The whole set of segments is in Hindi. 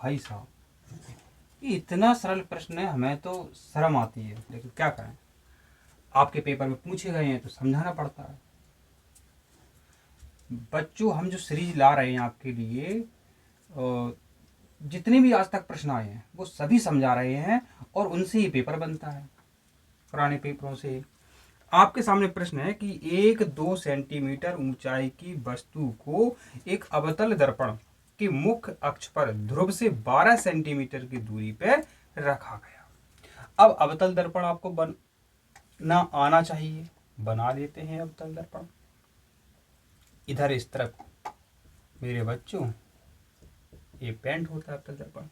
भाई साहब, ये इतना सरल प्रश्न है, हमें तो शर्म आती है, लेकिन क्या करें, आपके पेपर में पूछे गए हैं तो समझाना पड़ता है। बच्चों, हम जो सीरीज ला रहे हैं आपके लिए, जितने भी आज तक प्रश्न आए हैं वो सभी समझा रहे हैं, और उनसे ही पेपर बनता है, पुराने पेपरों से। आपके सामने प्रश्न है कि 1-2 सेंटीमीटर ऊंचाई की वस्तु को एक अवतल दर्पण के मुख्य अक्ष पर ध्रुव से 12 सेंटीमीटर की दूरी पर रखा गया। अब अवतल दर्पण आपको बनना आना चाहिए, बना लेते हैं अवतल दर्पण। इधर इस तरफ मेरे बच्चों ये पेंट होता है अवतल दर्पण,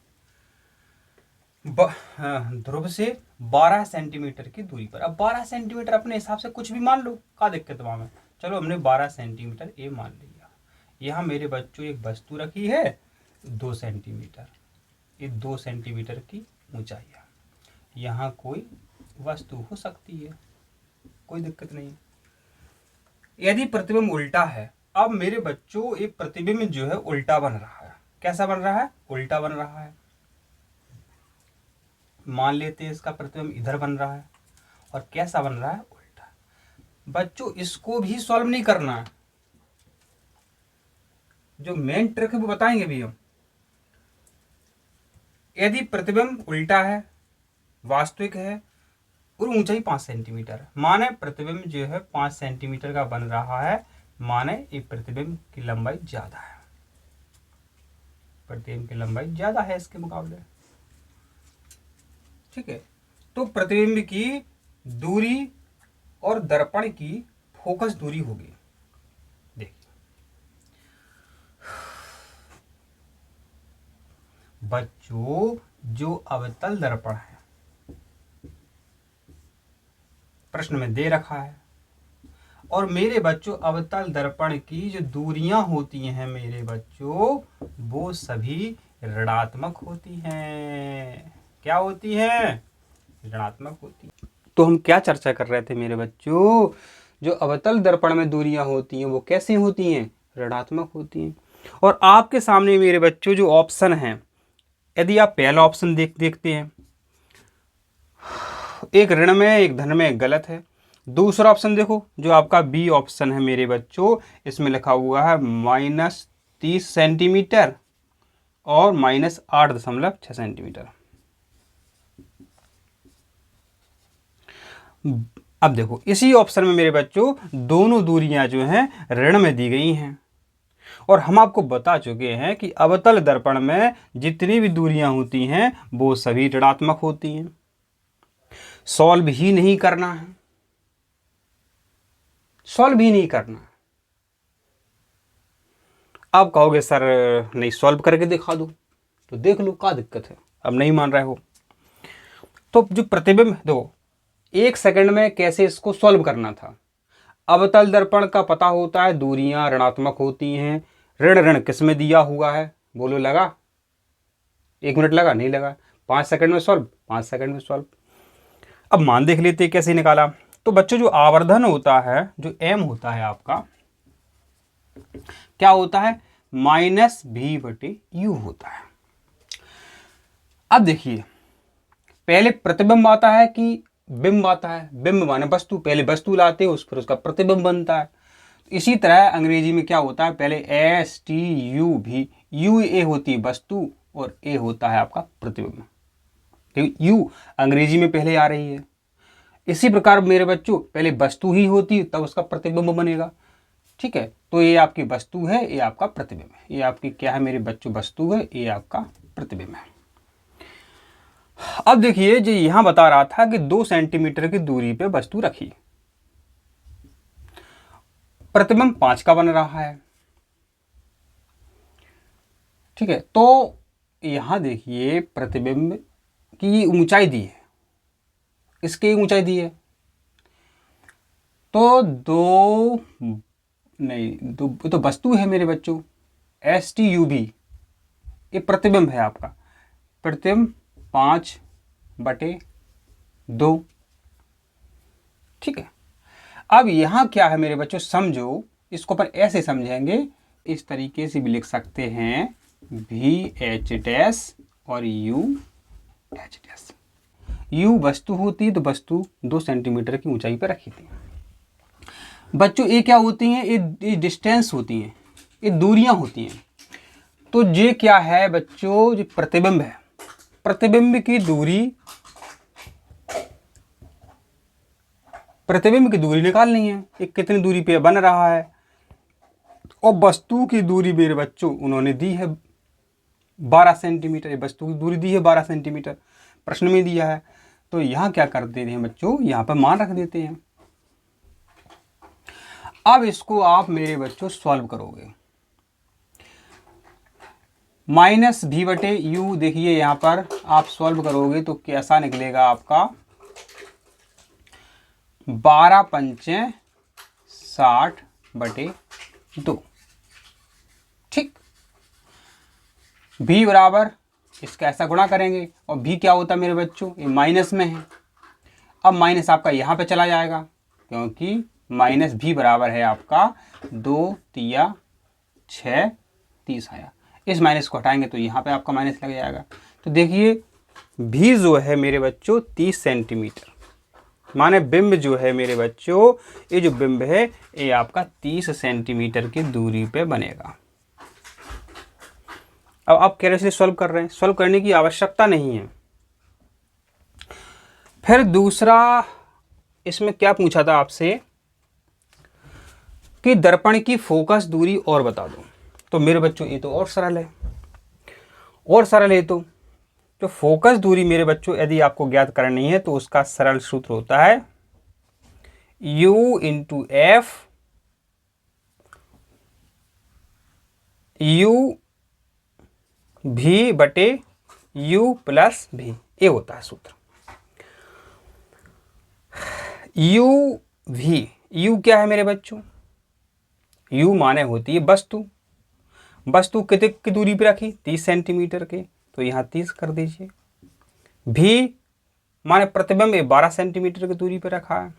ध्रुव से 12 सेंटीमीटर की दूरी पर। अब 12 सेंटीमीटर अपने हिसाब से कुछ भी मान लो, क्या दिक्कत वहां में। चलो हमने 12 सेंटीमीटर ए मान लिया। यहाँ मेरे बच्चों एक वस्तु रखी है 2 सेंटीमीटर, ये 2 सेंटीमीटर की ऊंचाई है। यहाँ कोई वस्तु हो सकती है, कोई दिक्कत नहीं। यदि प्रतिबिंब उल्टा है, अब मेरे बच्चों एक प्रतिबिंब जो है उल्टा बन रहा है। कैसा बन रहा है? उल्टा बन रहा है। मान लेते हैं इसका प्रतिबिंब इधर बन रहा है, और कैसा बन रहा है? उल्टा। बच्चों इसको भी सॉल्व नहीं करना है, जो मेन ट्रिक है वो बताएंगे भी हम। यदि प्रतिबिंब उल्टा है, वास्तविक है, और ऊंचाई 5 सेंटीमीटर है, माने प्रतिबिंब जो है 5 सेंटीमीटर का बन रहा है, माने ये प्रतिबिंब की लंबाई ज्यादा है, प्रतिबिंब की लंबाई ज्यादा है इसके मुकाबले। ठीक है, तो प्रतिबिंब की दूरी और दर्पण की फोकस दूरी होगी। देखिए बच्चों, जो अवतल दर्पण है प्रश्न में दे रखा है, और मेरे बच्चों अवतल दर्पण की जो दूरियां होती हैं मेरे बच्चों, वो सभी ऋणात्मक होती हैं। क्या होती हैं? ऋणात्मक होती हैं। तो हम क्या चर्चा कर रहे थे मेरे बच्चों? जो अवतल दर्पण में दूरियां होती हैं वो कैसी होती हैं? ऋणात्मक होती हैं। और आपके सामने मेरे बच्चों जो ऑप्शन हैं, यदि आप पहला ऑप्शन देखते हैं, एक ऋण में एक धन में, एक गलत है। दूसरा ऑप्शन देखो, जो आपका बी ऑप्शन है मेरे बच्चों, इसमें लिखा हुआ है -30 सेंटीमीटर और -8.6 सेंटीमीटर। अब देखो इसी ऑप्शन में मेरे बच्चों दोनों दूरियां जो हैं ऋण में दी गई हैं, और हम आपको बता चुके हैं कि अवतल दर्पण में जितनी भी दूरियां होती हैं वो सभी ऋणात्मक होती हैं। सॉल्व ही नहीं करना है, सॉल्व ही नहीं करना। आप कहोगे सर नहीं सॉल्व करके दिखा दो, तो देख लो, क्या दिक्कत है? अब नहीं मान रहे हो तो जो प्रतिबिंब देखो, 1 सेकंड में कैसे इसको सॉल्व करना था। अवतल दर्पण का पता होता है, दूरियां ऋणात्मक होती हैं। ऋण ऋण किस में दिया हुआ है? बोलो, लगा? 1 मिनट लगा? नहीं लगा। 5 सेकंड में सॉल्व, 5 सेकंड में सॉल्व। अब मान देख लेते कैसे निकाला। तो बच्चों जो आवर्धन होता है, जो एम होता है आपका, क्या होता है? -v/u होता है। अब देखिए, पहले प्रतिबिंब आता है कि बिंब आता है? बिंब माने वस्तु, पहले वस्तु लाते हो, फिर उसका प्रतिबिंब बनता है। इसी तरह अंग्रेजी में क्या होता है? पहले STUV, U ए होती है वस्तु और ए होता है आपका प्रतिबिंब। U अंग्रेजी में पहले आ रही है। इसी प्रकार मेरे बच्चों पहले वस्तु ही होती है, तब उसका प्रतिबिंब बनेगा। ठीक है, तो ये आपकी वस्तु है, ये आपका प्रतिबिंब है। ये आपकी क्या है मेरे बच्चों? वस्तु है, ये आपका प्रतिबिंब है। अब देखिए, जो यहां बता रहा था कि 2 सेंटीमीटर की दूरी पे वस्तु रखी, प्रतिबिंब 5 का बन रहा है। ठीक है, तो यहां देखिए प्रतिबिंब की ऊंचाई दी है, इसकी ऊंचाई दी है, तो तो वस्तु है मेरे बच्चों STUV, ये प्रतिबिंब है आपका। प्रतिबिंब 5/2। ठीक है, अब यहां क्या है मेरे बच्चों? समझो, इसको अपन ऐसे समझेंगे, इस तरीके से भी लिख सकते हैं VH डैश और यू डैश डैश। यू वस्तु होती है तो वस्तु 2 सेंटीमीटर की ऊंचाई पर रखी थी। बच्चों ये क्या होती हैं, ये डिस्टेंस होती हैं, ये दूरियां होती हैं। तो ये क्या है बच्चों, जो प्रतिबिंब है, प्रतिबिंब की दूरी, प्रतिबिंब की दूरी निकालनी है, ये कितनी दूरी पे बन रहा है। और वस्तु की दूरी मेरे बच्चों उन्होंने दी है 12 सेंटीमीटर, ये वस्तु की दूरी दी है 12 सेंटीमीटर, प्रश्न में दिया है। तो यहाँ क्या कर देते हैं बच्चों, यहाँ पर मान रख देते हैं। अब इसको आप मेरे बच्चों सॉल्व करोगे। माइनस भी बटे यू, देखिए यहाँ पर आप सॉल्व करोगे तो कैसा निकलेगा आपका, 12 पंचे 60 बटे 2। ठीक, भी बराबर इसका ऐसा गुणा करेंगे, और भी क्या होता है मेरे बच्चों, ये माइनस में है। अब माइनस आपका यहाँ पे चला जाएगा, क्योंकि माइनस भी बराबर है आपका 2 तिया 6 30 आया। इस माइनस को हटाएंगे तो यहाँ पे आपका माइनस लग जाएगा। तो देखिए भी जो है मेरे बच्चों 30 सेंटीमीटर, माने बिंब जो है मेरे बच्चों, ये जो बिंब है ये आपका 30 सेंटीमीटर की दूरी पे बनेगा। अब आप कैसे सॉल्व कर रहे हैं, सॉल्व करने की आवश्यकता नहीं है। फिर दूसरा इसमें क्या पूछा था आपसे कि दर्पण की फोकस दूरी और बता दो। तो मेरे बच्चों ये तो और सरल है, और सरल है। तो जो फोकस दूरी मेरे बच्चों यदि आपको ज्ञात करनी है तो उसका सरल सूत्र होता है u इंटू एफ, यू भी बटे u प्लस भी, ये होता है सूत्र। u भी, u क्या है मेरे बच्चों, u माने होती है वस्तु, वस्तु कितने की दूरी पे रखी, 30 सेंटीमीटर के, तो यहाँ 30 कर दीजिए। भी माने प्रतिबिंब 12 सेंटीमीटर की दूरी पे रखा है।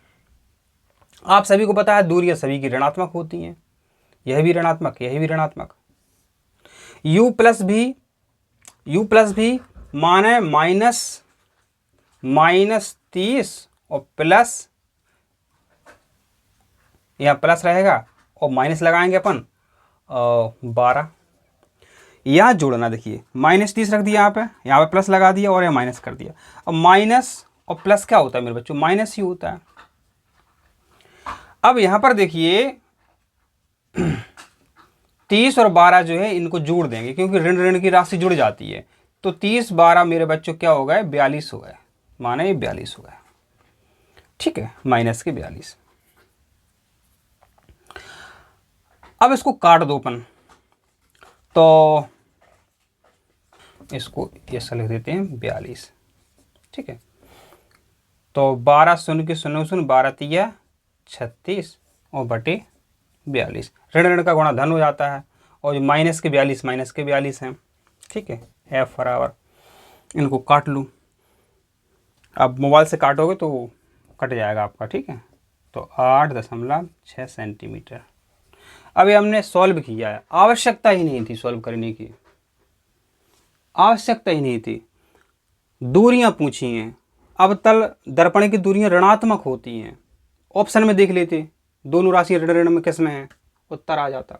आप सभी को पता है दूरियां सभी की ऋणात्मक होती हैं, यह भी ऋणात्मक, यह भी ऋणात्मक। u प्लस भी माने माइनस 30 और प्लस, यहाँ प्लस रहेगा और माइनस लगाएंगे अपन 12, यहाँ जोड़ना। देखिए -30 रख दिया यहाँ पे प्लस लगा दिया और यहाँ माइनस कर दिया। अब माइनस और प्लस क्या होता है मेरे बच्चों, माइनस ही होता है। अब यहाँ पर देखिए 30 और 12 जो है इनको जोड़ देंगे, क्योंकि ऋण ऋण की राशि जुड़ जाती है। तो 30 12 मेरे बच्चों क्या हो गए, 42 हो गए, माने ये 42 हो गए। ठीक है, माइनस के 42। अब इसको काट दो अपन, तो इसको ऐसा लिख देते हैं 42। ठीक है, तो 12 शून्य के 0 0, 12 तिया 36 और बटे 42। ऋण ऋण का गुणा धन हो जाता है, और जो माइनस के 42 हैं। ठीक है, एफ बराबर, इनको काट लूँ। अब मोबाइल से काटोगे तो कट जाएगा आपका। ठीक है, तो 8.6 सेंटीमीटर। अभी हमने सॉल्व किया है, आवश्यकता ही नहीं थी सॉल्व करने की, आवश्यकता ही नहीं थी। दूरियां पूछी हैं, अवतल दर्पण की दूरियां ऋणात्मक होती हैं। ऑप्शन में देख लेते, दोनों राशि ऋण ऋण में किस में है, उत्तर आ जाता।